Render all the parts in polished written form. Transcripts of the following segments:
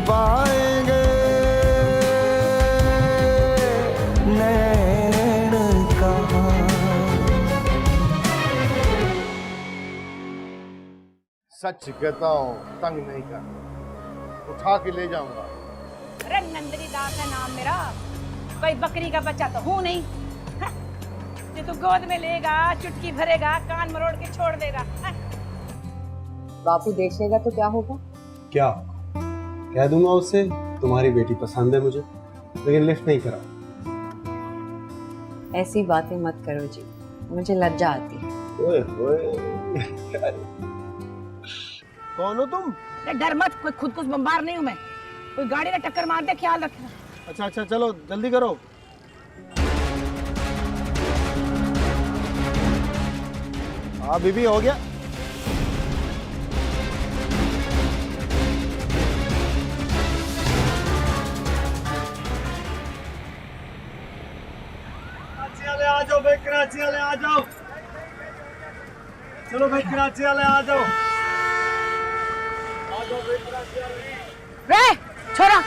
पाएंगे नैन कहाँ। सच कहता हूँ, तंग नहीं कर, उठा के ले जाऊंगा। अरे नंदिनी दास है नाम मेरा, कोई बकरी का बच्चा तो हूँ नहीं जो तू गोद में लेगा, चुटकी भरेगा, कान मरोड़ के छोड़ देगा। बापू देख लेगा तो क्या होगा? क्या कह दूंगा उससे, तुम्हारी बेटी पसंद है मुझे, लेकिन लिफ्ट नहीं करा। ऐसी बातें मत करो जी, मुझे लज्जा आती है। ओए ओए कौन हो तुम? डर मत, कोई खुद कुछ बम्बार नहीं हूँ मैं, कोई गाड़ी में टक्कर मार दे ख्याल रखना। अच्छा अच्छा चलो जल्दी करो। हाँ बीबी हो गया। आ जाओ भाई, कराची वाले आ जाओ। चलो भाई कराची वाले आ जाओ। रे छोरा,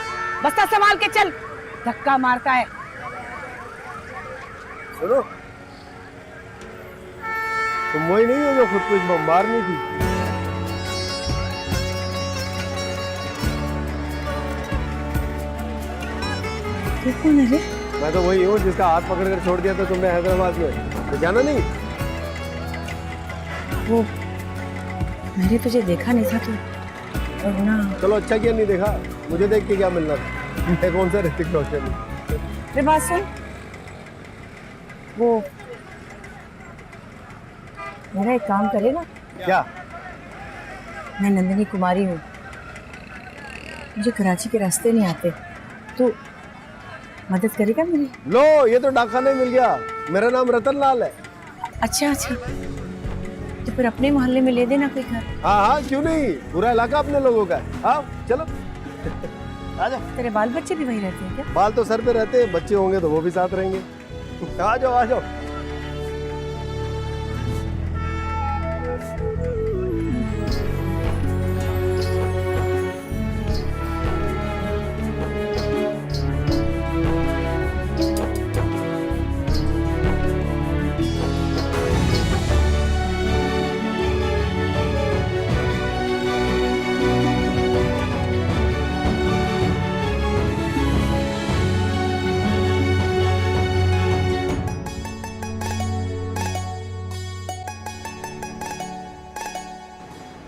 बस्ता संभाल के चल, धक्का मारता है। सुनो, तुम वही नहीं हो जो खुद कुछ बम्बार नहीं थी? तू कौन है रे? मैं तो वही हूँ जिसका हाथ पकड़कर छोड़ दिया था तुमने हैदराबाद में, तो जाना नहीं? वो मैंने तुझे देखा नहीं था, तो ना। चलो अच्छा किया नहीं देखा, मुझे देख के क्या मिलना था? मैं कौन सा ऋतिक रोशन हूँ? रे बात सुन, वो मेरा एक काम करेगा? क्या? मैं नंदिनी कुमारी हूँ, मुझे कराची के रास्ते नहीं आते, तो मदद करेगा मेरी? लो ये तो डाकखाने मिल गया, मेरा नाम रतन लाल है। अच्छा अच्छा, तो फिर अपने मोहल्ले में ले देना कोई घर। हाँ हाँ क्यों नहीं, पूरा इलाका अपने लोगों का है। हाँ चलो आ जाओ। तेरे बाल बच्चे भी वही रहते हैं क्या? बाल तो सर पे रहते हैं, बच्चे होंगे तो वो भी साथ रहेंगे। आ जाओ आ जाओ।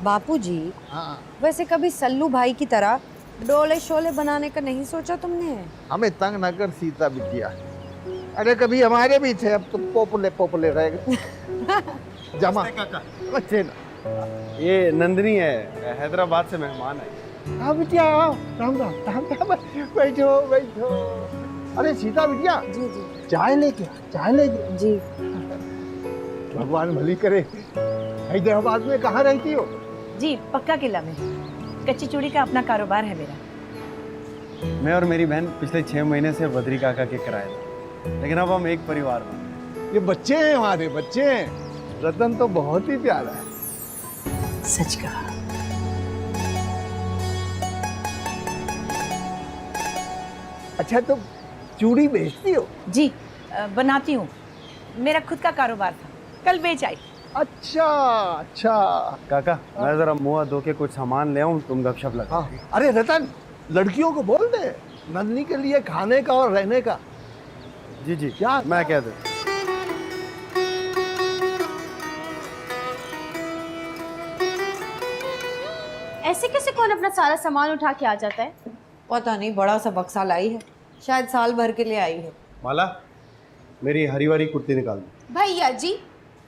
बापूजी, वैसे कभी सल्लू भाई की तरह डोले शोले बनाने का नहीं सोचा तुमने? हमें तंग न कर सीता बिटिया, अरे कभी हमारे भी थे, अब तो पोपले पोपले रह गए। जमा बच्चे ना। ये नंदिनी है, हैदराबाद से मेहमान है। हाँ बिटिया आओ, राम राम राम राम, बैठो बैठो। अरे सीता बिटिया, जी जी चाय लेके चाय लेके। जी। भगवान भली करे। हैदराबाद में कहाँ रहती हो? जी पक्का किला में, कच्ची चूड़ी का अपना कारोबार है मेरा। मैं और मेरी बहन पिछले 6 महीने से बद्री काका के किराए थे, लेकिन अब हम एक परिवार में। ये बच्चे हैं, हमारे बच्चे हैं। रतन तो बहुत ही प्यारा है। सच कहा। अच्छा तो चूड़ी बेचती हो? जी बनाती हूँ, मेरा खुद का कारोबार था, कल बेच आई। अच्छा अच्छा। काका मैं जरा मुंह धो के कुछ सामान ले आऊं, तुम गपशप लगा। हाँ अरे रतन, लड़कियों को बोल दे नंदिनी के लिए खाने का और रहने का। जी जी क्या? मैं कह दूं। ऐसे कैसे कौन अपना सारा सामान उठा के आ जाता है? पता नहीं, बड़ा सा बक्सा लाई है, शायद साल भर के लिए आई है। माला, मेरी हरी वाली कुर्ती निकाल दो। भैया जी,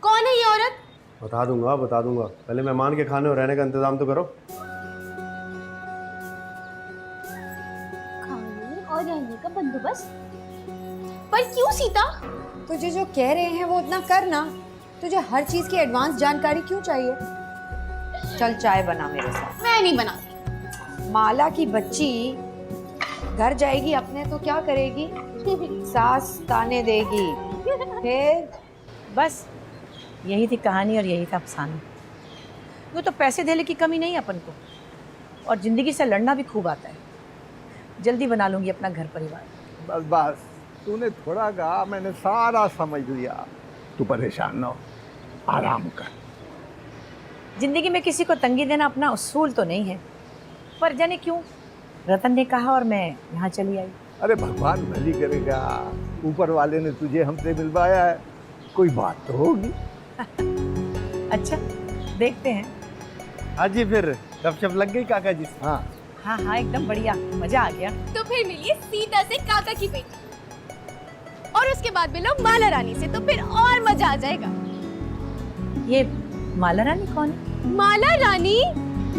कौन है ये औरत? बता दूंगा, पहले मेहमान के खाने और रहने का इंतजाम तो करो। खाने और रहने का बंदोबस्त? पर क्यों सीता? तुझे जो कह रहे हैं वो उतना करना, तुझे हर चीज की एडवांस जानकारी क्यों चाहिए? चल चाय बना मेरे साथ। मैं नहीं बनाती। माला की बच्ची घर जाएगी अपने तो क्या करेगी? सास ताने देगी। फिर बस यही थी कहानी और यही था अफसाना। वो तो पैसे देने की कमी नहीं अपन को, और जिंदगी से लड़ना भी खूब आता है। जल्दी बना लूंगी अपना घर परिवार। बस बस, तूने थोड़ा कहा, मैंने सारा समझ लिया। तू परेशान ना हो, आराम कर। जिंदगी में किसी को तंगी देना अपना उसूल तो नहीं है, पर जाने क्यों रतन ने कहा और मैं यहाँ चली आई। अरे भगवान भली करेगा, ऊपर वाले ने तुझे हमसे मिलवाया है, कोई बात तो होगी। अच्छा, देखते हैं। हाँ जी, फिर गपशप लग गई काका जी से? हाँ हाँ हाँ, एकदम बढ़िया, मजा आ गया। तो फिर मिलिए सीता से काका की बेटी, और उसके बाद मिलो माला रानी से, तो फिर और मजा आ जाएगा। ये माला रानी कौन है? माला रानी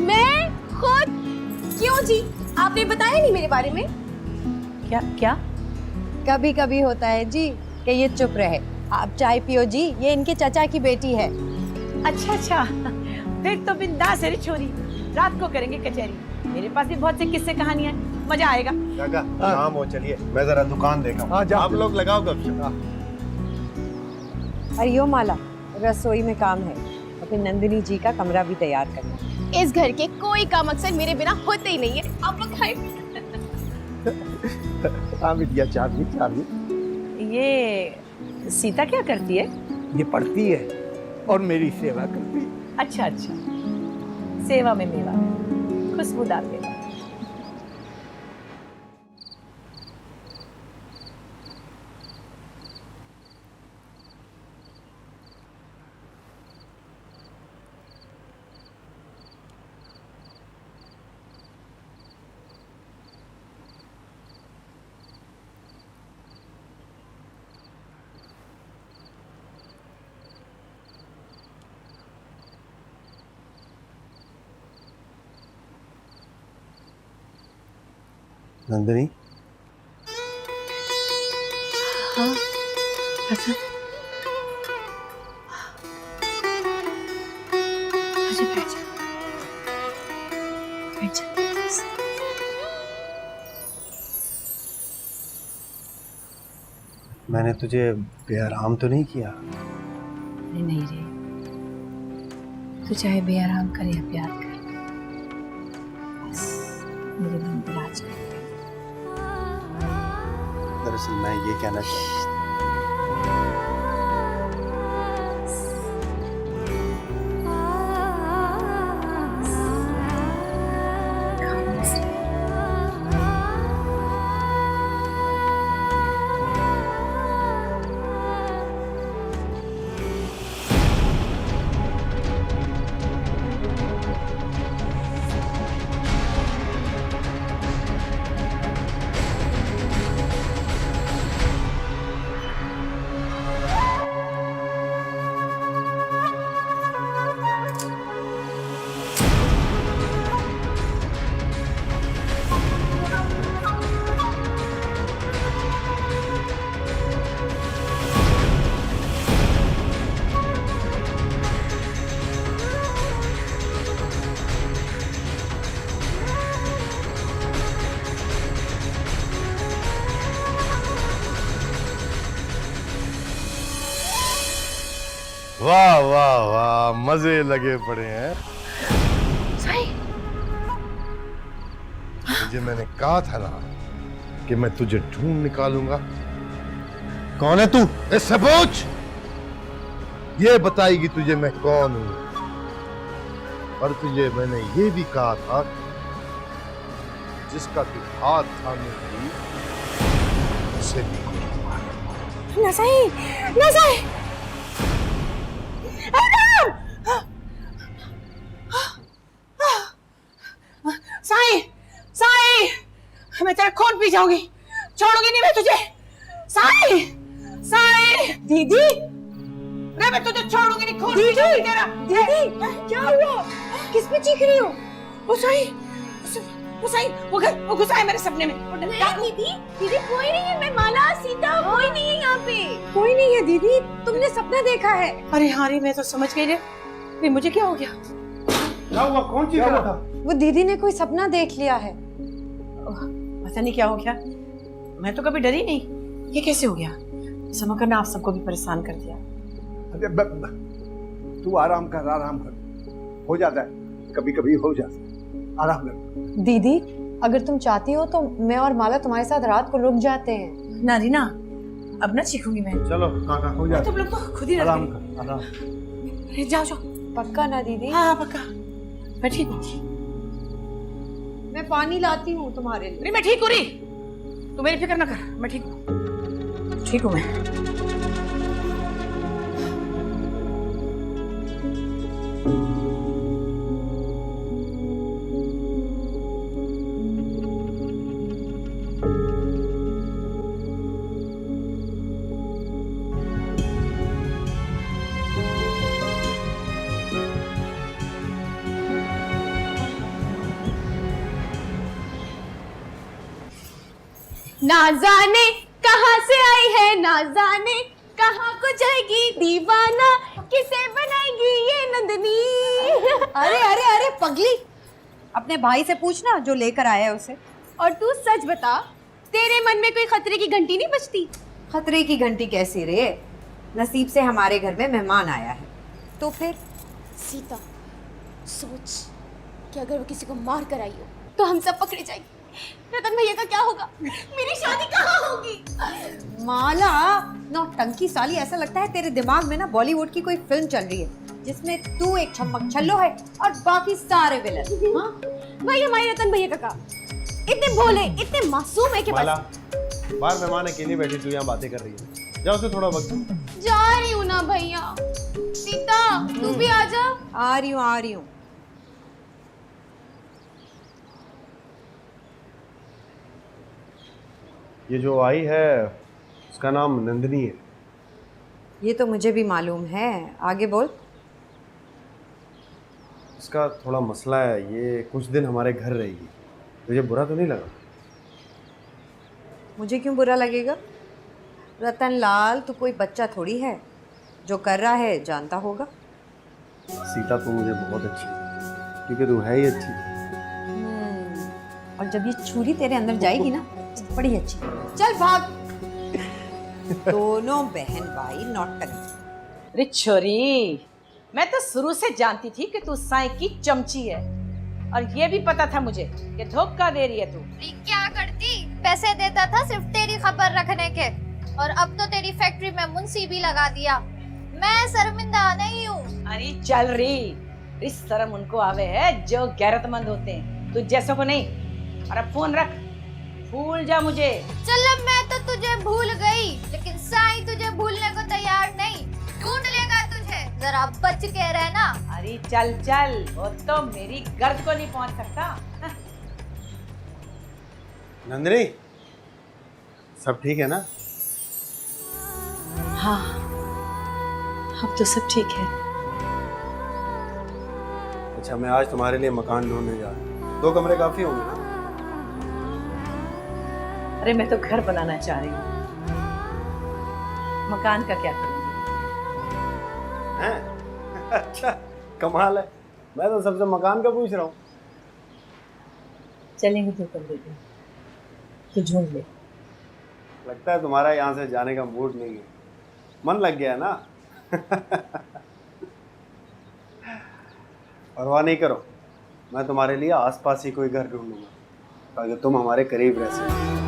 मैं खुद। क्यों जी, आपने बताया नहीं मेरे बारे में? क्या क्या? कभी कभी होता है जी कि ये चुप रहे। आप चाय पियो जी, ये इनके चचा की बेटी है। अच्छा अच्छा, फिर तो बिंदास है रे छोरी, रात को करेंगे कचहरी। मेरे पास भी बहुत से किस्से कहानियां हैं, मजा आएगा। काका शाम हो, चलिए मैं जरा दुकान देखा। हाँ, जा। आप लोग लगाओ गपशप। अरे यो माला, रसोई में काम है और फिर नंदिनी जी का कमरा भी तैयार करना। इस घर के कोई काम अक्सर मेरे बिना होते ही नहीं है। आप लोग खाए। हाँ बिटिया, चार्ली। ये सीता क्या करती है? ये पढ़ती है और मेरी सेवा करती है। अच्छा अच्छा, सेवा में मेवा, खुशबूदार मेवा। नंदिनी, हाँ रतन, अरे बैठ जा, बैठ जा। मैंने तुझे बेआराम तो नहीं किया? अरे नहीं रे, तू चाहे बेआराम कर या प्यार कर, बस मेरे मन पर राज कर। दरअसल मैं ये कहना चाहता वाह वाह वाह, मजे लगे पड़े हैं। मुझे मैंने कहा था ना कि मैं तुझे ढूंढ निकालूंगा। कौन है तू? इससे पूछ, ये बताएगी तुझे मैं कौन हूं। और तुझे मैंने ये भी कहा था जिसका तू हाथ थामे थी उसे भी कोई ना सही, ना सही। साईं, साईं, मैं तेरा खून पी जाऊंगी, छोड़ूंगी नहीं मैं तुझे। साईं, साईं, दीदी, अरे मैं तुझे छोड़ूंगी नहीं, खून पी जाऊंगी तेरा। दीदी क्या हुआ? किस पे चीख रही हो? वो साईं, वो घुसा है मेरे सपने में। दीदी, दीदी कोई नहीं है, मैं माला सीता, कोई नहीं है यहाँ पे। कोई नहीं है दीदी, तुमने सपना देखा है। अरे हाँ रे, मैं तो समझ गई रे, फिर मुझे क्या हो गया? क्या हुआ? कौन चीज रहा था? वो दीदी ने कोई सपना देख लिया है। पता नहीं क्या हो गया, मैं तो कभी डरी नहीं, ये कैसे हो गया? समझ करना आप सबको भी परेशान कर दिया। अरे तू आराम कर, हो जाता है, कभी कभी हो जाता है, आराम कर। दीदी, अगर तुम चाहती हो तो मैं और माला तुम्हारे साथ रात को रुक जाते हैं। ना रीना, अब ना सीखूंगी मैं। चलो काका हो जाए। तुम लोग तो खुद ही रह आराम गए। कर आराम। अरे जाओ जाओ। पक्का ना दीदी? हाँ पक्का, मैं ठीक हूँ। मैं पानी लाती हूँ तुम्हारे लिए। अरे मैं ठीक हूँ री, तू मेरी फिक्र ना कर, मैं ठीक हूँ। ठीक हूँ मैं। ना जाने कहाँ से आई है, ना जाने कहाँ को जाएगी दीवाना, किसे बनाएगी ये नंदनी। अरे अरे अरे पगली, अपने भाई से पूछना जो लेकर आया है उसे। और तू सच बता, तेरे मन में कोई खतरे की घंटी नहीं बजती? खतरे की घंटी कैसी रे, नसीब से हमारे घर में मेहमान आया है तो फिर। सीता, सोच कि अगर वो किसी को मार कर आई हो तो हम सब पकड़े जाएंगे। रतन भैया का क्या होगा? मेरी शादी कहाँ होगी? माला, नौटंकी साली, ऐसा लगता है तेरे दिमाग में ना बॉलीवुड की कोई फिल्म चल रही है जिसमें तू एक छम्मक छल्लो है और बाकी सारे विलन। हाँ? वही हमारे रतन भैया का, इतने भोले, इतने मासूम है कि माला, बस। बाहर मेहमान अकेली बैठी तू यहाँ बातें कर रही है, जाओ उसे थोड़ा वक्त दो। जा रही हूँ ना भैया। सीता, तू भी आ जा। आ रही हूँ आ रही हूँ। ये जो आई है उसका नाम नंदिनी है। ये तो मुझे भी मालूम है, आगे बोल। इसका थोड़ा मसला है, ये कुछ दिन हमारे घर रहेगी। तुझे बुरा तो नहीं लगा? मुझे क्यों बुरा लगेगा? रतन लाल, तू कोई बच्चा थोड़ी है, जो कर रहा है जानता होगा। सीता तू मुझे बहुत अच्छी है, क्योंकि तू है ही अच्छी। और जब ये छुरी तेरे अंदर जाएगी ना, बड़ी अच्छी। चल भाग। दोनों बहन भाई नौटंकी। अरे छोरी, मैं तो शुरू से जानती थी कि तू साई की चमची है, और ये भी पता था मुझे कि धोखा दे रही है तू। क्या करती? पैसे देता था सिर्फ तेरी खबर रखने के, और अब तो तेरी फैक्ट्री में मुंशी भी लगा दिया। मैं शर्मिंदा नहीं हूँ। अरे चल रही, इस शर्म उनको आवे है जो गैरतमंद होते हैं, तू जैसों को नहीं। और अब फोन रख, भूल जा मुझे। चल मैं तो तुझे भूल गई, लेकिन साईं तुझे भूलने को तैयार नहीं। ढूंढ लेगा तुझे, जरा बच के रहना। अरे चल चल, वो तो मेरी गर्द को नहीं पहुंच सकता। नंदिनी, सब ठीक है ना? हाँ, अब तो सब ठीक है। अच्छा, मैं आज तुम्हारे लिए मकान ढूंढने जा रहा हूँ। 2 कमरे काफी होंगे ना? अरे मैं तो घर बनाना चाह रही हूँ, मकान का क्या करूँगी? हैं? अच्छा, कमाल है। मैं तो सबसे मकान का पूछ रहा हूँ। चलेंगे 2 कमरे में, तो ढूंढ ले। लगता है तुम्हारा यहाँ से जाने का मूड नहीं है, मन लग गया ना? परवाह नहीं करो, मैं तुम्हारे लिए आसपास ही कोई घर ढूंढूंगा ताकि तुम हमारे करीब रह सको।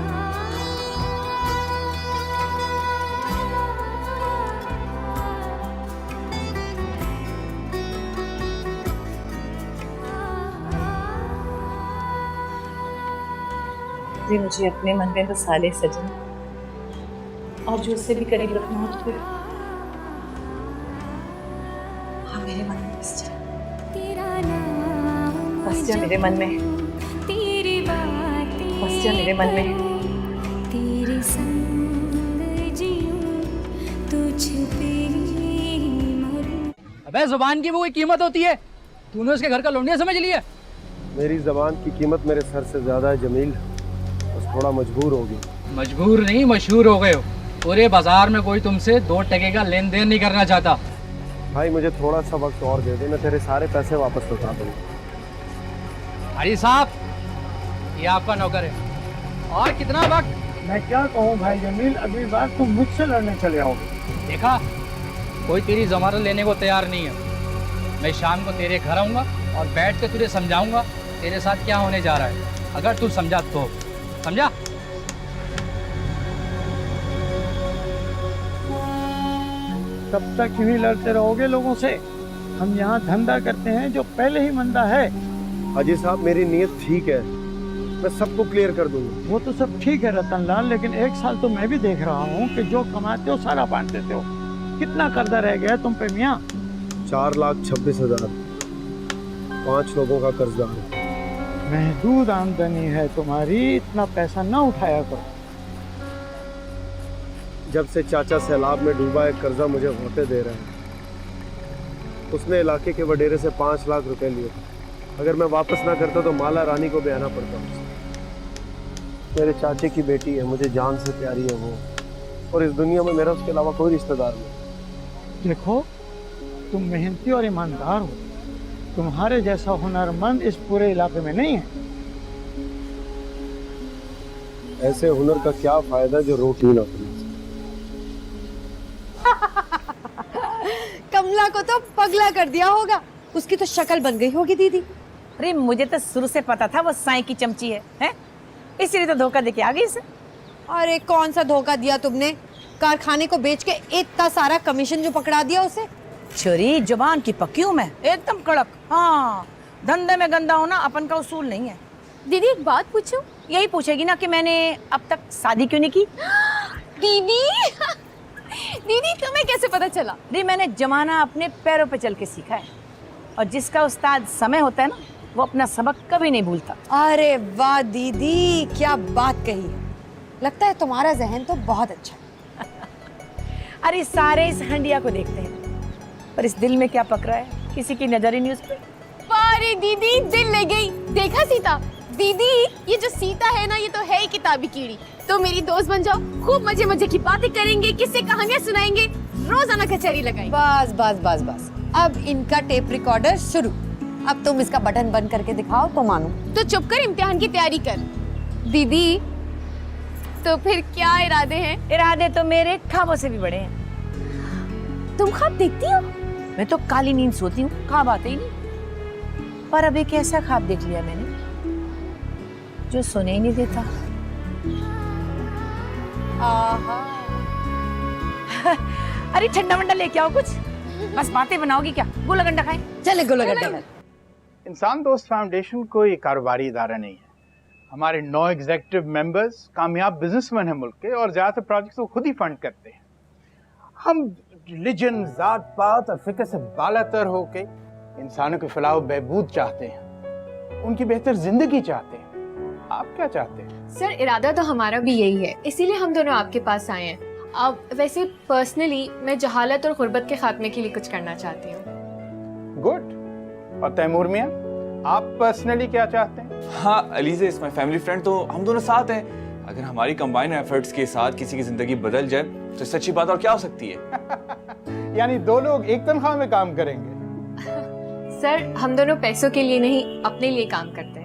जी मुझे अपने मन में बसा ले सजन, और जो उससे भी करीब रखना हो तो फिर हाँ मेरे मन में बस जा मेरे मन में, बस जा मेरे मन में। तेरे संग जीऊं, तुझ पे मरूं। अबे जुबान की वो कोई कीमत होती है? तूने उसके घर का लौंडिया समझ लिया? मेरी जबान की कीमत मेरे सर से ज्यादा है जमील, बस थोड़ा मजबूर हो गई। मजबूर नहीं, मशहूर हो गए हो। पूरे बाजार में कोई तुमसे 2 टके का लेन देन नहीं करना चाहता। भाई मुझे थोड़ा सा वक्त और दे दे, मैं तेरे सारे पैसे वापस लौटा दूंगा। अरे साहब, ये आपका नौकर है। और कितना वक्त? मैं क्या कहूँ भाई जमील, अगली बार तुम मुझसे लड़ने चले आओगे। देखा, कोई तेरी जमानत लेने को तैयार नहीं है। मैं शाम को तेरे घर आऊंगा और बैठ के तुझे समझाऊंगा तेरे साथ क्या होने जा रहा है। अगर तू समझा तो समझा। कब तक यूं ही लड़ते रहोगे लोगों से? हम यहाँ धंधा करते हैं जो पहले ही मंदा है। हाजी साहब मेरी नीयत ठीक है, मैं सबको क्लियर कर दूंगा। वो तो सब ठीक है रतनलाल, लेकिन एक साल तो मैं भी देख रहा हूँ कि जो कमाते हो सारा बांट देते हो। कितना कर्जा रह गया तुम पे मियाँ? 4,26,000, 5 लोगों का कर्जदार है। महदूद आमदनी है तुम्हारी, इतना पैसा न उठाया करो। जब से चाचा सैलाब में डूबा है कर्जा मुझे होते दे रहे हैं। उसने इलाके के वडेरे से 5 लाख रुपए लिए। अगर मैं वापस ना करता तो माला रानी को बयाना पड़ता। मेरे चाचे की बेटी है, मुझे जान से प्यारी है वो, और इस दुनिया में मेरा उसके अलावा कोई रिश्तेदार नहीं। देखो तुम मेहनती और ईमानदार हो, तुम्हारे जैसा हुनरमंद इस पूरे इलाके में नहीं है। ऐसे हुनर का क्या फायदा जो रोटी ना बने। कमला को तो पगला कर दिया होगा, उसकी तो शक्ल बन गई होगी दीदी। अरे मुझे तो शुरू से पता था वो साईं की चमची है, हैं? इसीलिए तो धोखा देके आ गई इसे। अरे कौन सा धोखा दिया तुमने? कारखाने को बेच के इतना सारा कमीशन जो पकड़ा दिया उसे। छोरी जुबान की पक्की हूँ मैं, एकदम कड़क। हाँ, धंधे में गंदा होना अपन का उसूल नहीं है। दीदी एक बात पूछूं? यही पूछेगी ना कि मैंने अब तक शादी क्यों नहीं की। दीदी दीदी तुम्हें कैसे पता चला? अरे मैंने जमाना अपने पैरों पे चल के सीखा है, और जिसका उस्ताद समय होता है ना, वो अपना सबक कभी नहीं भूलता। अरे वाह दीदी, क्या बात कही। लगता है तुम्हारा जहन तो बहुत अच्छा है। अरे सारे इस हंडिया को देखते हैं, पर इस दिल में क्या पक रहा है किसी की नजर ही नहीं उस पर। अरे दीदी दिल ले गई। देखा सीता? दीदी ये जो सीता है ना, ये तो है ही किताबी कीड़ी। तो मेरी दोस्त बन जाओ, खूब मजे मजे की बातें करेंगे, किस्से कहानियां सुनाएंगे, रोजाना कचहरी लगाएंगे। बस बस बस बस, अब इनका टेप रिकॉर्डर शुरू। अब तुम इसका बटन बंद करके दिखाओ तो मानो। तो चुप कर, इम्तिहान की तैयारी कर। दीदी तो फिर क्या इरादे हैं? इरादे तो मेरे ख्वाबों से भी बड़े हैं। तुम ख्वाब देखती हो? मैं तो काली नींद सोती हूँ, ख्वाब आते ही नहीं। पर अब एक ऐसा ख्वाब देख लिया मैंने जो सोने ही नहीं देता। अरे ठंडा वंडा लेके आओ कुछ, बस बातें बनाओगी क्या? गोला गंडा खाएं? चले गोला गंडा। इंसान दोस्त फाउंडेशन कोई कारोबारी इदारा नहीं है। हमारे 9 एग्जीक्यूटिव मेंबर्स कामयाब बिजनेसमैन हैं मुल्क के, और ज़्यादातर प्रोजेक्ट्स को खुद ही फंड करते हैं। हम रिलीजन, जात पात और फिक्र से बालातर होके इंसानों के फलाह बहबूद चाहते हैं, उनकी बेहतर जिंदगी चाहते हैं। आप क्या चाहते हैं? सर इरादा तो हमारा भी यही है, इसीलिए हम दोनों आपके पास आए हैं। अब वैसे पर्सनली मैं जहालत और गुर्बत के खात्मे के लिए कुछ करना चाहती हूँ। गुड। और तैमूर मियां, आप पर्सनली क्या चाहते हैं? हाँ, Aliza is my family friend, तो हम दोनों साथ हैं। अगर हमारी कंबाइंड एफर्ट्स के साथ किसी की जिंदगी बदल जाए तो सच्ची बात और क्या हो सकती है। यानी 2 लोग एक तनख्वाह में काम करेंगे। सर हम दोनों पैसों के लिए नहीं, अपने लिए काम करते हैं।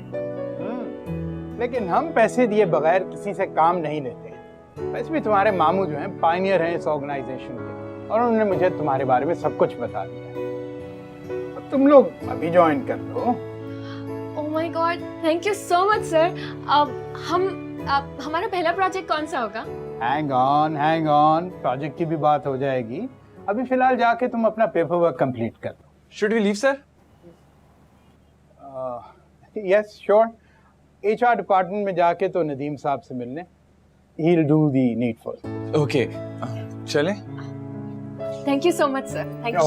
लेकिन हम पैसे दिए बगैर किसी से काम नहीं लेते हैं। वैसे भी तुम्हारे मामू जो हैं पायनियर हैं इस ऑर्गेनाइजेशन के, और उन्होंने मुझे तुम्हारे बारे में सब कुछ बता दिया है। अब तुम लोग अभी ज्वाइन कर लो। Oh my God, thank you so much sir. अब हमारा पहला प्रोजेक्ट कौन सा होगा? हैंग ऑन, प्रोजेक्ट की भी बात हो जाएगी। अभी फिलहाल जाके तुम अपना पेपर वर्क कंप्लीट कर लो। Should we leave sir? Yes sure. HR department में जाके तो नदीम साहब से मिलने, he will do the needful. Okay, चलें? Thank you so much sir. Thank you.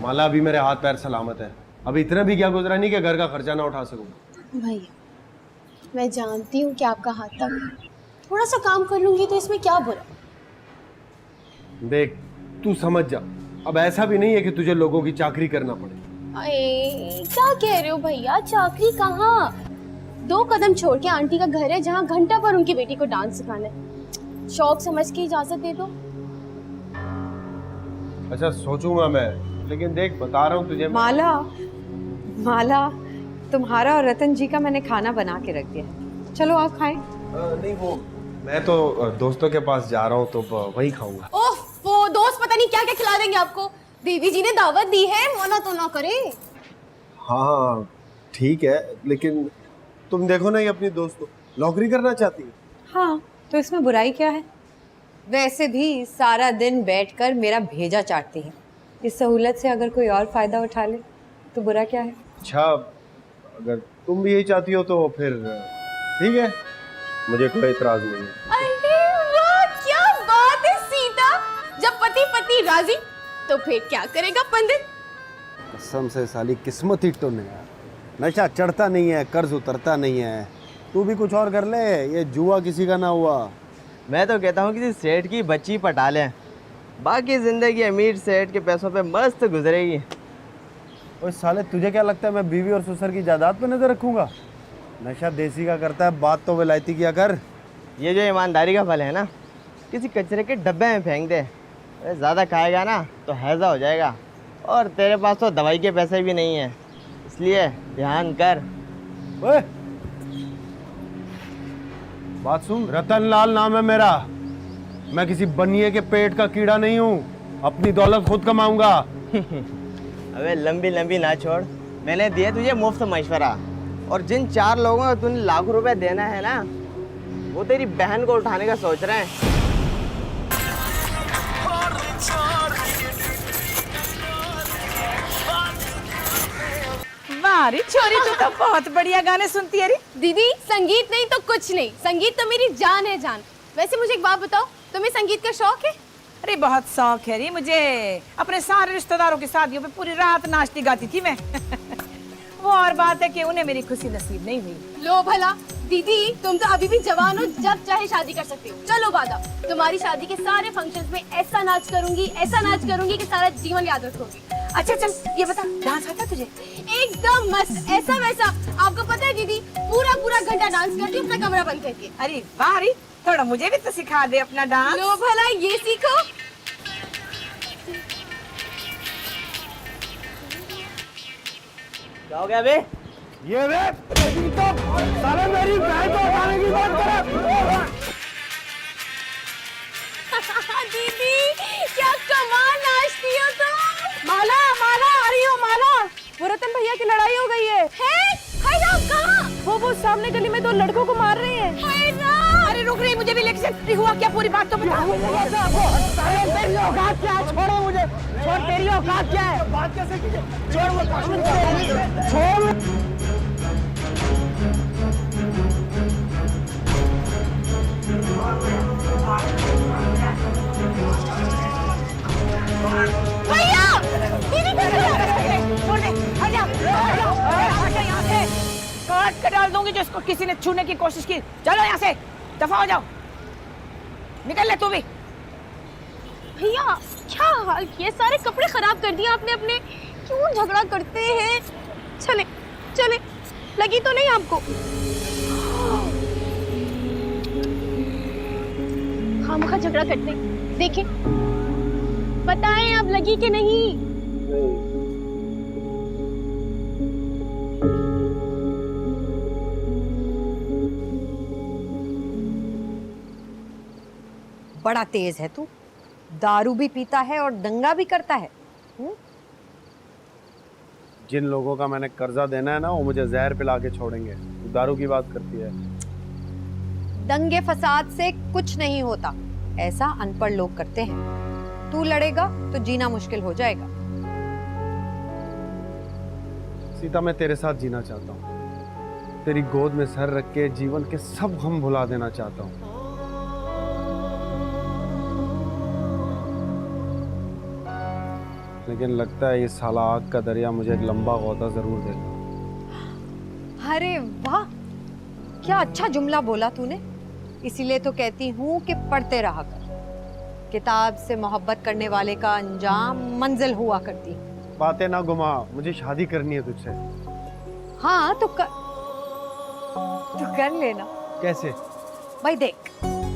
Mala अभी मेरे हाथ पैर सलामत है। अभी इतना भी क्या गुजरा नहीं कि घर का खर्चा ना उठा सकूं। भैया मैं जानती हूँ कि आपका हाथ तक, थोड़ा सा काम कर लूंगी तो इसमें क्या बुरा। देख तू समझ जा, अब ऐसा भी नहीं है कि तुझे लोगों की चाकरी करना पड़े। अरे क्या कह रहे हो भैया, चाकरी कहाँ? 2 कदम छोड़ के आंटी का घर है जहाँ घंटा पर उनकी बेटी को डांस सिखाना है। शौक समझ के इजाजत दे दो। अच्छा सोचूंगा मैं, लेकिन देख बता रहा हूँ तुझे। माला तुम्हारा और रतन जी का मैंने खाना बना के रख दिया है, चलो आप खाएं। नहीं वो मैं तो दोस्तों के पास जा रहा हूँ तो वही खाऊंगा। ओह वो दोस्त पता नहीं क्या क्या खिला देंगे आपको। दीदी जी ने दावत दी है, मना तो ना करें। हाँ ठीक है, लेकिन तुम देखो ना, ये अपनी दोस्त को नौकरी करना चाहती है। हाँ, तो इसमें बुराई क्या है? वैसे भी सारा दिन बैठकर मेरा भेजा चाटती है। इस सहूलत से अगर कोई और फायदा उठा ले तो बुरा क्या है? अच्छा, अगर तुम भी यही चाहती हो तो फिर ठीक है, मुझे कोई इतराज नहीं है। अरे वाह, क्या बात है सीता। जब पति पति राजी तो फिर क्या करेगा पंडित। कसम से साली किस्मत ही टुन है यार। नशा चढ़ता नहीं है, कर्ज उतरता नहीं है। तू भी कुछ और कर ले, ये जुआ किसी का ना हुआ। मैं तो कहता हूँ किसी सेठ की बच्ची पटा लें, बाकी जिंदगी अमीर सेठ के पैसों पे मस्त गुजरेगी। ओए साले, तुझे क्या लगता है मैं बीवी और ससुर की जायदाद पे नजर रखूंगा? नशा देसी का करता है, बात तो विलायती किया कर। ये जो ईमानदारी का फल है ना, किसी कचरे के डब्बे में फेंक दे। ज़्यादा खाएगा ना तो हैजा हो जाएगा, और तेरे पास तो दवाई के पैसे भी नहीं है, इसलिए ध्यान कर। ओए बात सुन, रतन लाल नाम है मेरा। मैं किसी बनिए के पेट का कीड़ा नहीं हूँ, अपनी दौलत खुद कमाऊंगा। अबे लंबी लंबी ना छोड़, मैंने दिया तुझे मुफ्त मशवरा, और जिन 4 लोगों को तूने लाखों रुपए देना है ना, वो तेरी बहन को उठाने का सोच रहे हैं। वाह छोरी, तू तो बहुत बढ़िया गाने सुनती है रे। दीदी संगीत नहीं तो कुछ नहीं, संगीत तो मेरी जान है जान। वैसे मुझे एक बात बताओ, तुम्हें संगीत का शौक है? अरे बहुत शौक है रे मुझे। अपने सारे रिश्तेदारों की शादियों पे पूरी रात नाचती गाती थी मैं। वो और बात है कि उन्हें मेरी खुशी नसीब नहीं हुई। लो भला दीदी, तुम तो अभी भी जवान हो, जब चाहे शादी कर सकती हो। चलो वादा, तुम्हारी शादी के सारे फंक्शंस में ऐसा नाच करूंगी कि सारा जीवन याद रखोगी। अच्छा चल ये बता, डांस आता तुझे? एकदम मस्त, ऐसा वैसा। आपको पता है दीदी, पूरा पूरा घंटा डांस करती हूँ अपना कमरा बंद करके। अरे वाह रे, थोड़ा मुझे भी तो सिखा दे अपना डांस। लो भला ये सीखो। क्या हो गया बे? ये वे तो साले मेरी बहन को उठाने की बात कर। दीदी क्या कमाल नाचती हो तुम। माला माला आ रही हो माला, वो रतन भैया की लड़ाई हो गई है। हाय राम, कहाँ? वो सामने गली में 2 लड़कों को मार रहे हैं। हाय राम। अरे रुक रही, मुझे भी लेक्चर हुआ क्या, पूरी बात तो बता। तेरी औकात क्या है? छोड़ो मुझे, छोड़। तेरी औकात क्या है? बात कैसे की? छोड़ वो, छोड़। भैया दीदी छोड़ दे, हट जा, हट जा यहाँ से। काट कर डाल दूंगी जिसको किसी ने छूने की कोशिश की। चलो यहाँ से, दफा हो जाओ, निकल ले तू भी। भैया क्या हाल किए, सारे कपड़े खराब कर दिए आपने अपने। क्यों झगड़ा करते हैं? चले चले, लगी तो नहीं आपको? खामखा झगड़ा करते हैं। देखें, बताएं अब लगी कि नहीं? बड़ा तेज है तू, दारू भी पीता है और दंगा भी करता है। जिन लोगों का मैंने कर्जा देना है ना, वो मुझे जहर पिला के छोड़ेंगे। तू दारू की बात करती है। दंगे फसाद से कुछ नहीं होता, ऐसा अनपढ़ लोग करते हैं। तू लड़ेगा तो जीना मुश्किल हो जाएगा। सीता, मैं तेरे साथ जीना चाहता हूँ। तेरी गोद में सर रख के जीवन के सब गम भुला देना चाहता हूँ। लेकिन लगता है ये साला आग का दरिया मुझे एक लंबा गौता जरूर देगा। अरे वाह, क्या अच्छा जुमला बोला तूने। इसीलिए तो कहती हूँ कि पढ़ते रहा कर। किताब से मोहब्बत करने वाले का अंजाम मंजिल हुआ करती। बातें ना घुमा, मुझे शादी करनी है तुझसे। हाँ तो कर लेना। कैसे? भाई देख,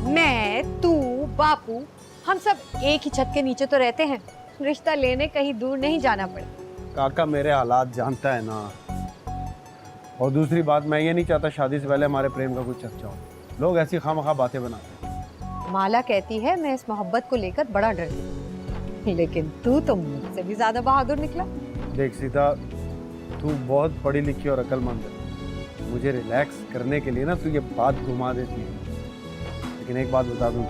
मैं, तू, बापू, हम सब एक ही छत के नीचे तो रहते हैं। रिश्ता लेने कहीं दूर नहीं जाना पड़े। काका मेरे हालात जानता है ना। और दूसरी बात, मैं ये नहीं चाहता शादी से पहले हमारे प्रेम का कुछ चर्चा हो। लोग ऐसी खामखा बातें बनाते हैं। माला कहती है मैं इस मोहब्बत को लेकर बड़ा डरती हूँ। लेकिन तू तो मुझसे भी ज्यादा बहादुर निकला। देख सीता, तू बहुत पढ़ी लिखी और अक्लमंद है। मुझे रिलैक्स करने के लिए ना तू ये बात घुमा देती है। लेकिन एक बात बता दूं,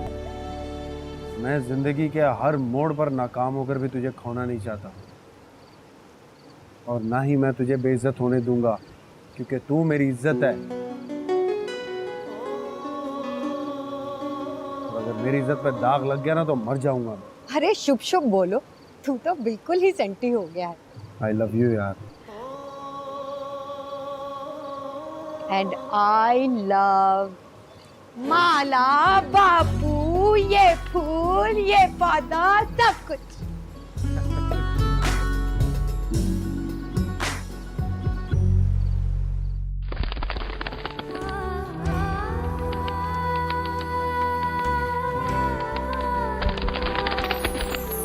मैं जिंदगी के हर मोड़ पर नाकाम होकर भी तुझे खोना नहीं चाहता, और ना ही मैं तुझे बेइज्जत होने दूंगा, क्योंकि तू मेरी इज्जत है। और अगर मेरी इज्जत पे दाग लग गया ना तो मर जाऊंगा। अरे शुभ शुभ बोलो, तू तो बिल्कुल ही सेंटी हो गया है। आई लव यू यार। एंड आई लव माला, बापू, ये फूल, ये पौधा, सब कुछ।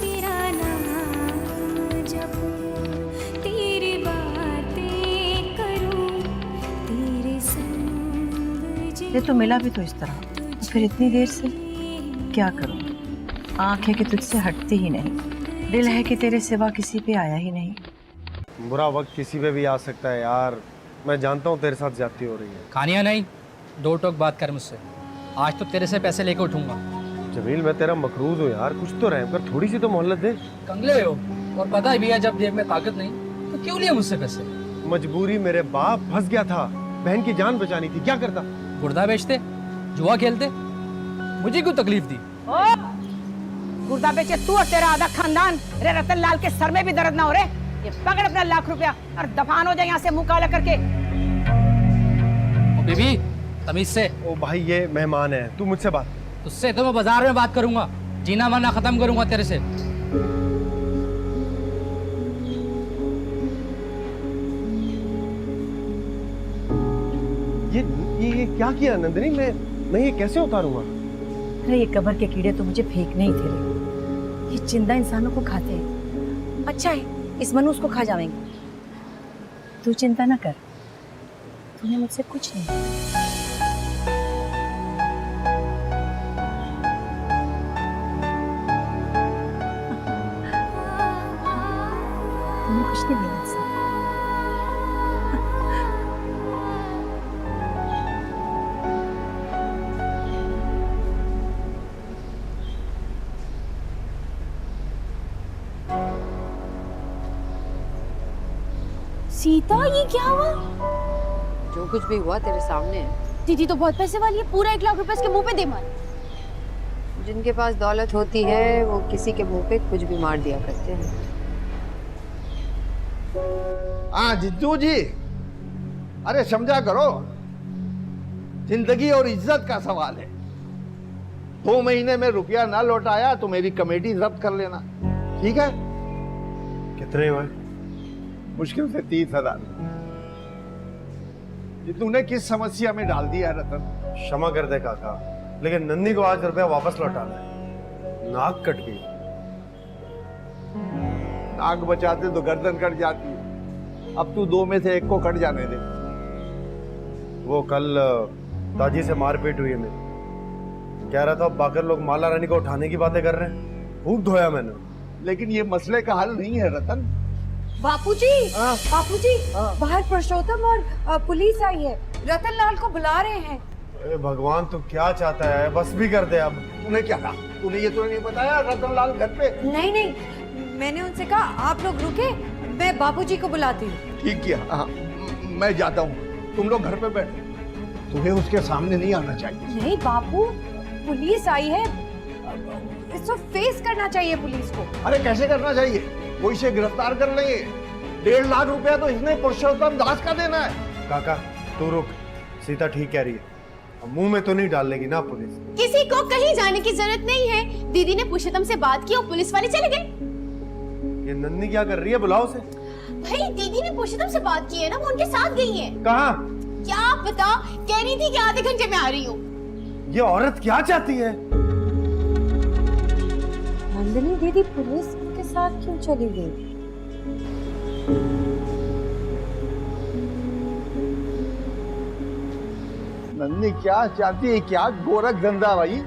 तेरा नाम जपूं, तेरी बातें करूं, तेरे संग ये तो मिला भी तो इस तरह, फिर इतनी देर से क्या करूं? आंख है कि तुझसे हटती ही नहीं, दिल है कि तेरे सिवा किसी पे आया ही नहीं। बुरा वक्त किसी पे भी आ सकता है यार। मैं जानता हूँ तेरे साथ ज्यादती हो रही है। खानिया नहीं, दो टोक बात कर मुझसे। आज तो तेरे से पैसे लेके उठूंगा। जमील, मैं तेरा मकरूज हूँ यार, कुछ तो रहम कर, थोड़ी सी तो मोहलत दे। कंगले हो और पता भी है जब जेब में ताकत नहीं तो क्यों लिया मुझसे पैसे? मजबूरी, मेरे बाप फंस गया था, बहन की जान बचानी थी, क्या करता? गुर्दा बेचते, जुआ खेलते, मुझे क्यों तकलीफ दी? गुर्दा बेचे तू और तेरा आधा खानदान। रे रतन लाल के सर में भी दर्द ना हो रे। ये पकड़ अपना लाख रुपया और दफान हो जाए यहाँ से मुंह काला करके। ओ बीबी, तमीज से। ओ भाई, ये मेहमान है, तू मुझसे बात। तुझसे तो मैं बाजार में बात करूंगा, जीना मरना खत्म करूंगा तेरे से। ये क्या किया नंदिनी? मैं ये कैसे उतारूंगा? अरे ये कब्र के कीड़े तो मुझे फेंकने ही थे रे। ये जिंदा इंसानों को खाते हैं। अच्छा है, इस मनुष्य को खा जाएंगे। तू चिंता ना कर, तूने मुझसे कुछ नहीं। तूने कुछ नहीं दिया मुझसे। सीता, ये क्या हुआ? जो कुछ भी हुआ तेरे सामने है। दीदी तो बहुत पैसे वाली है, पूरा 1 लाख रुपए इसके मुंह पे दे मार। जिनके पास दौलत होती है वो किसी के मुंह पे कुछ भी मार दिया करते हैं। हाँ जिज्जू जी, अरे समझा करो, जिंदगी और इज्जत का सवाल है। 2 महीने में रुपया ना लौटाया तो मेरी कमेटी जब्त कर लेना, ठीक है? कितने हुए? मुश्किल से 30,000। ये तूने किस समस्या में डाल दिया रतन? क्षमा कर दे काका, लेकिन नन्नी को आज रुपया वापस लौटाना है। नाक कट गई। नाक बचाते तो गर्दन कट जाती है। अब तू 2 में से 1 को कट जाने दे। वो कल ताजी से मारपीट हुई है मेरी। कह रहा था बाकर लोग माला रानी को उठाने की बातें कर रहे हैं। खूब धोया मैंने। लेकिन ये मसले का हल नहीं है रतन। बापूजी, बापूजी, बाहर पुरुषोत्तम और पुलिस आई है, रतन लाल को बुला रहे हैं। अरे भगवान, तू क्या चाहता है? बस भी कर दे अब। तूने क्या कहा? तूने ये तो नहीं बताया रतन लाल घर पे? नहीं नहीं, मैंने उनसे कहा आप लोग रुके, मैं बापूजी को बुलाती हूँ। ठीक किया। हाँ, मैं जाता हूँ, तुम लोग घर पे बैठो। तुम्हें उसके सामने नहीं आना चाहिए। नहीं बापू, पुलिस आई है, इसको फेस करना चाहिए पुलिस को। अरे कैसे करना चाहिए? वो इसे गिरफ्तार कर लेंगे। 1.5 लाख रुपया तो इसने पुरुषोत्तम दास का देना है। काका तू रुक, सीता ठीक कह रही है। अब मुंह में तो नहीं डाल लेगी ना पुलिस? किसी को कहीं जाने की जरूरत नहीं है। दीदी ने पुरुषोत्तम से बात की और पुलिस वाले चले गए। ये नन्नी क्या कर रही है? बुलाओ उसे। भाई दीदी ने पुरुषोत्तम से बात की है ना, वो उनके साथ गई है। कहाँ? क्या पता, कह रही थी कि आधे घंटे में आ रही हूँ। ये औरत क्या चाहती है? नंदिनी दीदी पुलिस के साथ क्यों चली गई? नन्नी क्या चाहती है? क्या गोरख धंधा भाई?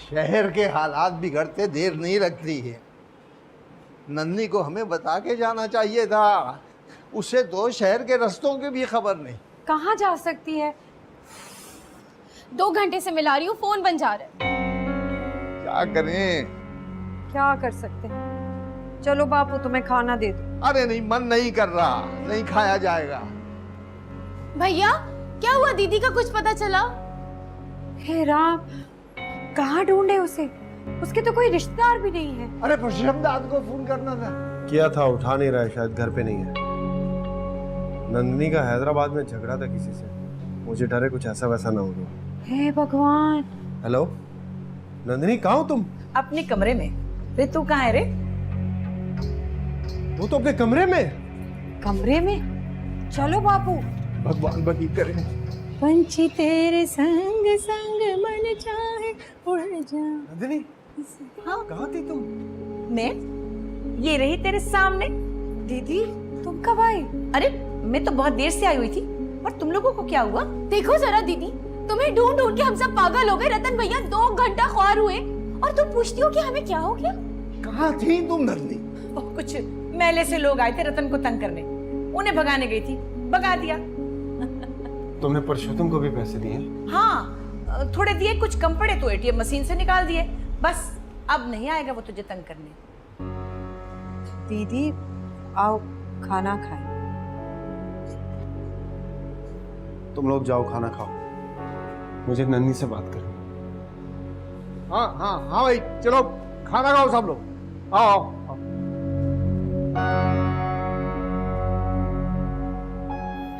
शहर के हालात बिगड़ते देर नहीं लगती है। नन्ही को हमें बता के जाना चाहिए था। उसे तो शहर के रास्तों की भी खबर नहीं। कहाँ जा सकती है? 2 घंटे से मिला रही हूँ, फोन बन जा रहा है। क्या करें? क्या कर सकते हैं? चलो बापू तुम्हें खाना दे दो। अरे नहीं, मन नहीं कर रहा, नहीं खाया जाएगा। भैया क्या हुआ? दीदी का कुछ पता चला? हे राम, कहाँ ढूंढे उसे? उसके तो कोई रिश्तेदार भी नहीं है। अरे शमदाद को फोन करना था। किया था, उठा नहीं रहा है, शायद घर पे नहीं है। नंदिनी का हैदराबाद में झगड़ा था किसी से, मुझे डर है कुछ ऐसा वैसा ना हो गया। हे भगवान। हेलो नंदिनी, कहाँ हो तुम? अपने कमरे में। रे तू कहाँ है रे? वो तो अपने कमरे में। कमरे में? चलो बापू। भगवान बदी करे। पंछी तेरे संग संग मन चाहे उड़ जा। नंदिनी, हाँ कहाँ थी तुम? मैं ये रही तेरे सामने। दीदी तुम कब आई? अरे मैं तो बहुत देर से आई हुई थी, पर तुम लोगों को क्या हुआ? देखो जरा दीदी, तुम्हें ढूंढ ढूंढ के हम सब पागल हो गए। रतन भैया 2 घंटा ख्वार हुए और तुम पूछती हो कि हमें क्या हो गया? कहाँ थी तुम नंदिनी? कुछ मेले से लोग आए थे रतन को तंग करने, उन्हें भगाने गई थी, भगा दिया। तुमने परशुतम को भी पैसे दिए? हाँ थोड़े दिए, कुछ कम पड़े तो एटीएम मशीन से निकाल दिए। बस अब नहीं आएगा वो तुझे तंग करने। दीदी आओ खाना खाएं। तुम लोग जाओ खाना खाओ, मुझे नन्ही से बात करनी। हाँ हाँ हाँ भाई, चलो खाना खाओ सब लोग। आओ आओ, आओ।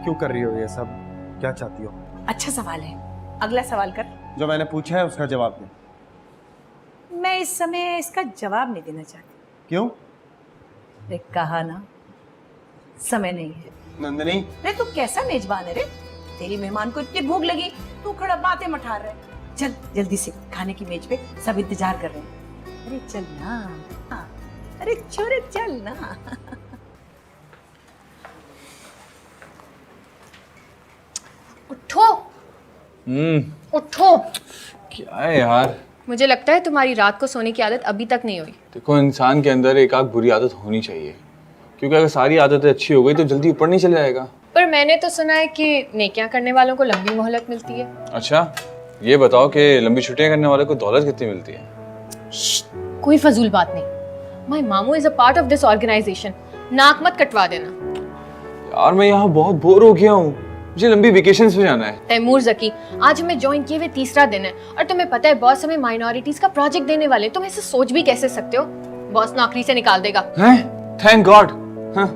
क्यों कर रही हो ये सब? क्या चाहती हो? अच्छा सवाल है, अगला सवाल कर। जो मैंने पूछा है उसका जवाब दे। मैं इस समय इसका जवाब नहीं देना चाहती। क्यों? रे कहा ना, समय नहीं है। नंदिनी, रे तू कैसा मेजबान है रे? तेरी मेहमान को इतनी भूख लगी, तू खड़ा बातें मठा रहा है। चल जल्दी से, खाने की मेज पे सब इंतजार कर रहे हैं। अरे चल ना, हाँ। अरे छोरे चल ना। उठो उठो। क्या है यार? मुझे लगता है तुम्हारी रात को सोने की आदत अभी तक नहीं हुई। देखो, इंसान के अंदर एक आध बुरी आदत होनी चाहिए, क्योंकि अगर सारी आदतें अच्छी हो गई तो जल्दी ऊपर नहीं चला जाएगा। पर मैंने तो सुना है कि नेकियां करने वालों को लंबी मोहलत मिलती है। अच्छा, ये बताओ कि लंबी छुट्टियां करने वाले को दौलत कितनी मिलती है? कोई फजूल बात नहीं। माय मामू is a part of this organisation. नाक मत कटवा देना। यार मैं यहाँ बहुत बोर हो गया हूँ, मुझे लंबी वेकेशंस पे जाना है। तैमूर जकी, आज हमें ज्वाइन किए हुए 3रा दिन है और तुम्हें पता है बॉस हमें माइनॉरिटीज का प्रोजेक्ट देने वाले। तुम ऐसे सोच भी कैसे सकते हो? बॉस नौकरी से निकाल देगा। हैं? Thank God. हाँ,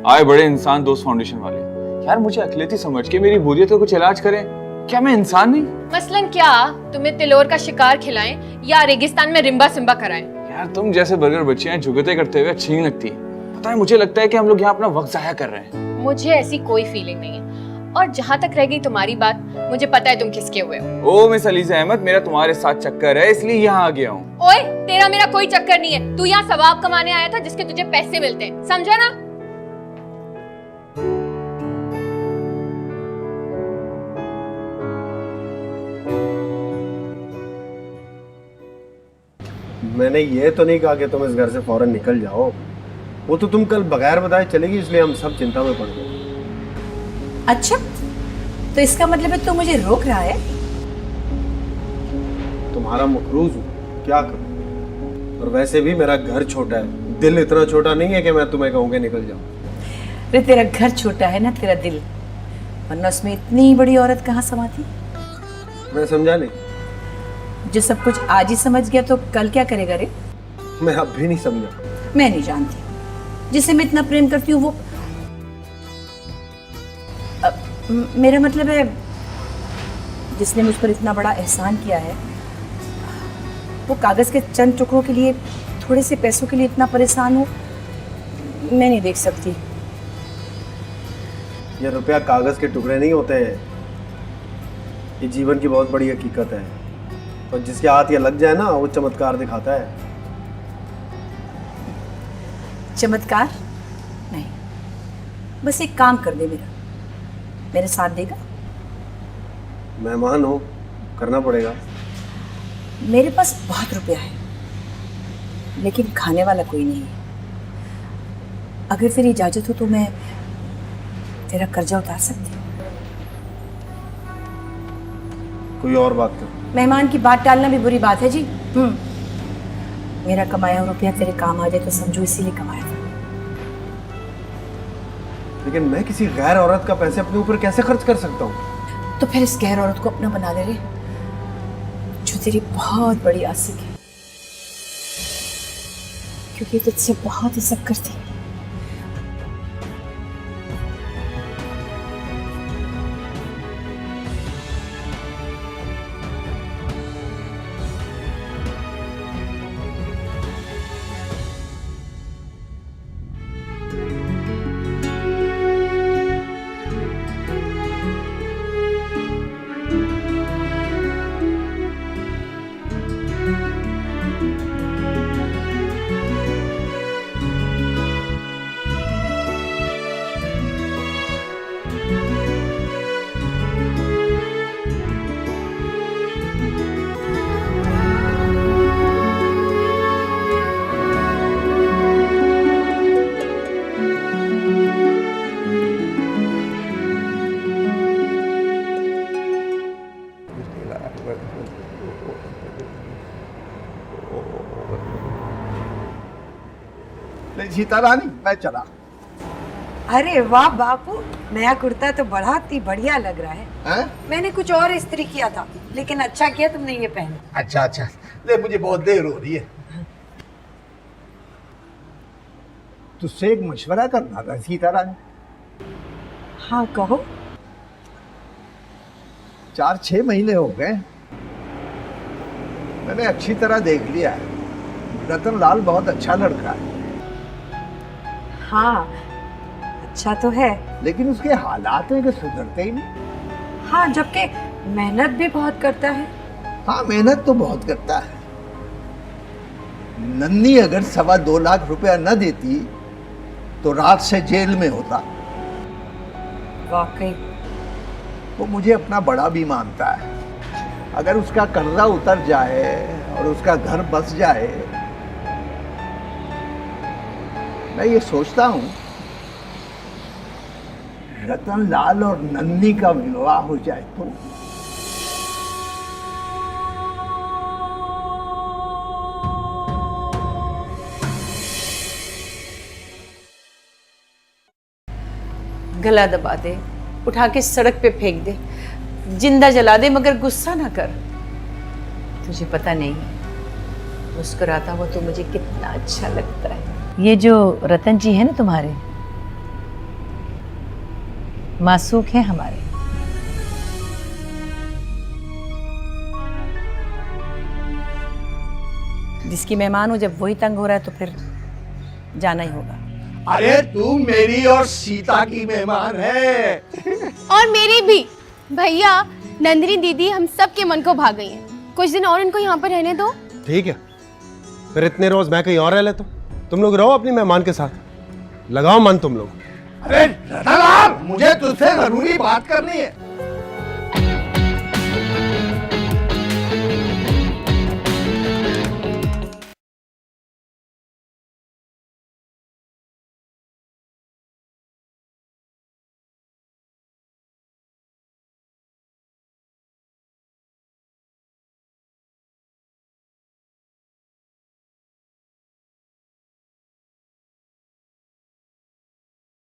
आए बड़े इंसान दोस्त फाउंडेशन वाले। यार मुझे अकेलेती समझ के मेरी बोरियत का कुछ इलाज करें। क्या मैं इंसान नहीं? मसलन क्या, तुम्हें तिलोर का शिकार खिलाएं या रेगिस्तान में रिम्बा सिम्बा कराएं? यार तुम जैसे बर्गर बच्चे हैं जुगते करते हुए अच्छी नहीं लगती। पता है, मुझे लगता है कि हम लोग यहाँ अपना वक्त जाया कर रहे हैं। मुझे ऐसी कोई फीलिंग नहीं है। और जहाँ तक रह गई तुम्हारी बात, मुझे पता है तुम किसके हुए हो। ओ मिस अलीज़ा अहमद, मेरा तुम्हारे साथ चक्कर है इसलिए यहाँ आ गया हूँ। ओए, तेरा मेरा कोई चक्कर नहीं है। तू यहाँ सवाब कमाने आया था जिसके तुझे पैसे मिलते हैं, समझा ना? मैंने ये तो नहीं कहा कि तुम इस घर से फौरन निकल जाओ। वो तो तुम कल बगैर बताए चलेगी, इसलिए हम सब चिंता में पड़ गए। अच्छा, तो इसका मतलब है तू मुझे रोक रहा है? तुम्हारा मकरूज हूँ, क्या करूँ? और वैसे भी मेरा घर छोटा है, दिल इतना छोटा नहीं है कि मैं तुम्हें कहूँगी निकल जाओ। रे तेरा घर छोटा है ना तेरा दिल, वरना उसमें इतनी बड़ी औरत कहाँ समाती? मैं समझा नहीं। जो सब कुछ आज ही समझ गया तो कल क्या करेगा रे? मैं अब भी नहीं समझा। मैं नहीं जानती, जिसे मैं इतना प्रेम करती हूँ वो मेरा मतलब है जिसने मुझ पर इतना बड़ा एहसान किया है, वो कागज के चंद टुकड़ों के लिए, थोड़े से पैसों के लिए इतना परेशान हो, मैं नहीं देख सकती। ये रुपया कागज के टुकड़े नहीं होते हैं, ये जीवन की बहुत बड़ी हकीकत है। और जिसके हाथ ये लग जाए ना, वो चमत्कार दिखाता है। चमत्कार नहीं, बस एक काम कर दे मेरे साथ देगा? मेहमान हो, करना पड़ेगा। मेरे पास बहुत रुपया है, लेकिन खाने वाला कोई नहीं है। अगर तेरी इजाजत हो तो मैं तेरा कर्जा उतार सकती हूँ। कोई और बात कर। मेहमान की बात टालना भी बुरी बात है जी। मेरा कमाया हुआ रुपया तेरे काम आ जाए तो समझो इसीलिए कमाया था। लेकिन मैं किसी गैर औरत का पैसे अपने ऊपर कैसे खर्च कर सकता हूँ? तो फिर इस गैर औरत को अपना बना ले रे, जो तेरी बहुत बड़ी आशिक है, क्योंकि तुझसे बहुत इज्जत करती है। सीता रानी, मैं चला। अरे वाह बापू, नया कुर्ता तो बड़ा ही बढ़िया लग रहा है। मैंने कुछ और इस्त्री किया था, लेकिन अच्छा किया तुमने ये पहना। अच्छा अच्छा, ले मुझे बहुत देर हो रही है। तुझसे एक मशवरा करना था सीता रानी। हाँ कहो। 4-6 महीने हो गए, मैंने अच्छी तरह देख लिया है, रतन लाल बहुत अच्छा लड़का है। हाँ अच्छा तो है, लेकिन उसके हालात हैं कि सुधरते ही नहीं। हाँ, जबकि मेहनत भी बहुत करता है। हाँ, मेहनत तो बहुत करता है। नन्नी अगर 2.25 लाख रुपया न देती तो रात से जेल में होता। वाकई वो मुझे अपना बड़ा भी मानता है। अगर उसका कर्जा उतर जाए और उसका घर बस जाए, मैं ये सोचता हूँ रतन लाल और नन्नी का विवाह हो जाए तो। गला दबा दे, उठा के सड़क पे फेंक दे, जिंदा जला दे, मगर गुस्सा ना कर। तुझे पता नहीं मुस्कुराता हुआ तो मुझे कितना अच्छा लगता है। ये जो रतन जी है ना तुम्हारे, मासूक हैं हमारे। जिसकी मेहमान हो जब वही तंग हो रहा है तो फिर जाना ही होगा। अरे तू मेरी और सीता की मेहमान है। और मेरी भी। भैया, नंदिनी दीदी हम सब के मन को भा गई हैं। कुछ दिन और इनको यहाँ पर रहने दो। ठीक है, फिर इतने रोज मैं कहीं और रह लेता हूँ, तुम लोग रहो अपनी मेहमान के साथ, लगाओ मन तुम लोग। अरे रतनलाल, मुझे तुझसे जरूरी बात करनी है।